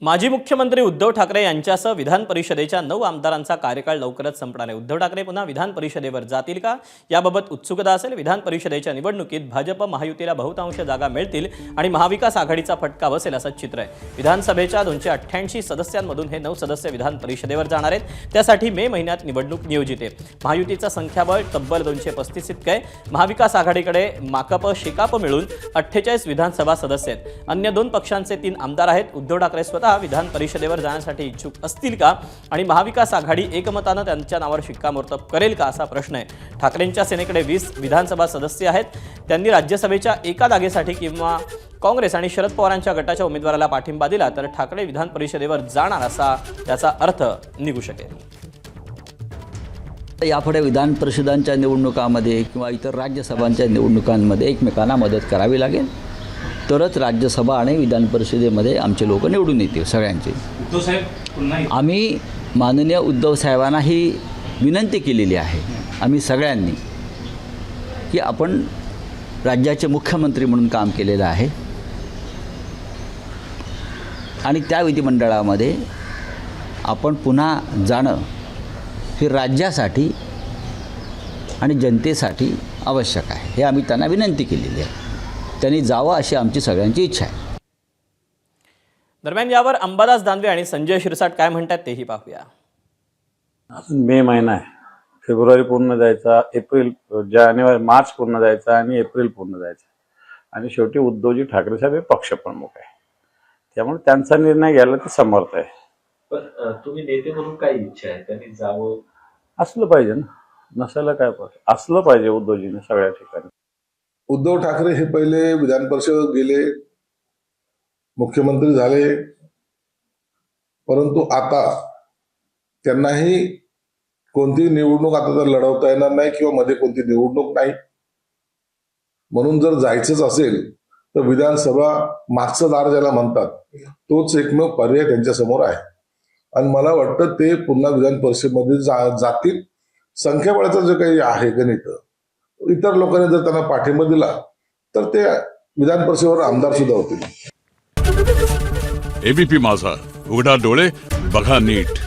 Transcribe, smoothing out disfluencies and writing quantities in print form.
माजी मुख्यमंत्री उद्धव ठाकरे यांच्यासह विधान परिषदेच्या 9 आमदारांचा कार्यकाळ लवकरच संपणार आहे। उद्धव ठाकरे पुन्हा विधान परिषदेवर जातील का याबाबत उत्सुकता असेल। विधान परिषदेच्या निवडणुकीत भाजप महायुतीला बहुतांश जागा मिळतील आणि महाविकास आघाडीचा फटका बसेल असं चित्र आहे। विधानसभेच्या 288 सदस्यांमधून हे 9 सदस्य विधान परिषदेवर जाणार आहेत। त्यासाठी मे महिन्यात निवडणूक नियोजित आहे। महायुतीचं संख्याबळ तब्बल 235 इतकं आहे। महाविकास आघाडीकडे माकप शेकाप मिळून 48 विधानसभा सदस्य आहेत। अन्य 2 पक्षांचे 3 आमदार आहेत। उद्धव ठाकरे स्वतः विधान परिषदेवर जाण्यासाठी इच्छुक असतील का आणि महाविकास आघाडी एकमताने त्यांच्या नावावर शिक्कामोर्तब करेल का असा प्रश्न आहे। ठाकरेंच्या सेनेकडे 20 विधानसभा सदस्य आहेत। त्यांनी राज्यसभेच्या एका जागेसाठी किंवा काँग्रेस आणि शरद पवारांच्या गटाच्या उमेदवाराला पाठिंबा दिला तर ठाकरे विधान परिषदेवर जाणार असा त्याचा अर्थ निघू शकेल। यापुढे विधान परिषदांच्या निवडणुकांमध्ये किंवा इतर राज्यसभांच्या निवडणुकांमध्ये एकमेकांना मदत करावी लागेल, तरच राज्यसभा आणि विधान परिषदेमध्ये आमचे लोक निवडून येतील सगळ्यांचे। आम्ही माननीय उद्धव साहेबांना ही विनंती केलेली आहे आम्ही सगळ्यांनी की आपण राज्याचे मुख्यमंत्री म्हणून काम केलेलं आहे आणि त्या विधिमंडळामध्ये आपण पुन्हा जाणं हे राज्यासाठी आणि जनतेसाठी आवश्यक आहे। हे आम्ही त्यांना विनंती केलेली आहे, त्यांनी जावं अशी आमची सगळ्यांची इच्छा आहे। दरम्यान यावर अंबादास दानवे आणि संजय शिरसाट काय म्हणतात तेही पाहूया। अजून मे महिना आहे, फेब्रुवारी पूर्ण जायचा, एप्रिल जानेवारी मार्च पूर्ण जायचा आणि एप्रिल पूर्ण जायचा आणि शेवटी उद्धवजी ठाकरे साहेब हे पक्षप्रमुख आहे, त्यामुळे त्यांचा निर्णय घ्यायला ते समर्थ आहे। पण तुम्ही नेते म्हणून काय इच्छा आहे, त्यांनी जावं असलं पाहिजे ना, नसायला काय पाहिजे, असलं पाहिजे उद्धवजीने सगळ्या ठिकाणी। उद्धव ठाकरे हे पहिले विधान परिषदेत गेले, मुख्यमंत्री झाले, परंतु आता त्यांनाही कोणती निवडणूक आता तर लढवता येणार नाही किंवा मध्ये कोणती निवडणूक नाही, म्हणून जर जायचंच असेल तर विधानसभा मागचं दार ज्याला म्हणतात तोच एकमेव पर्याय त्यांच्या समोर आहे आणि मला वाटतं ते पुन्हा विधान परिषदेमध्ये जातील। संख्याबळाचं जे काही आहे गणित, इतर लोकांनी जर त्यांना पाठिंबा दिला तर ते विधान परिषदेवर आमदार सुद्धा होतील। एबीपी माझा, उघडा डोळे बघा नीट।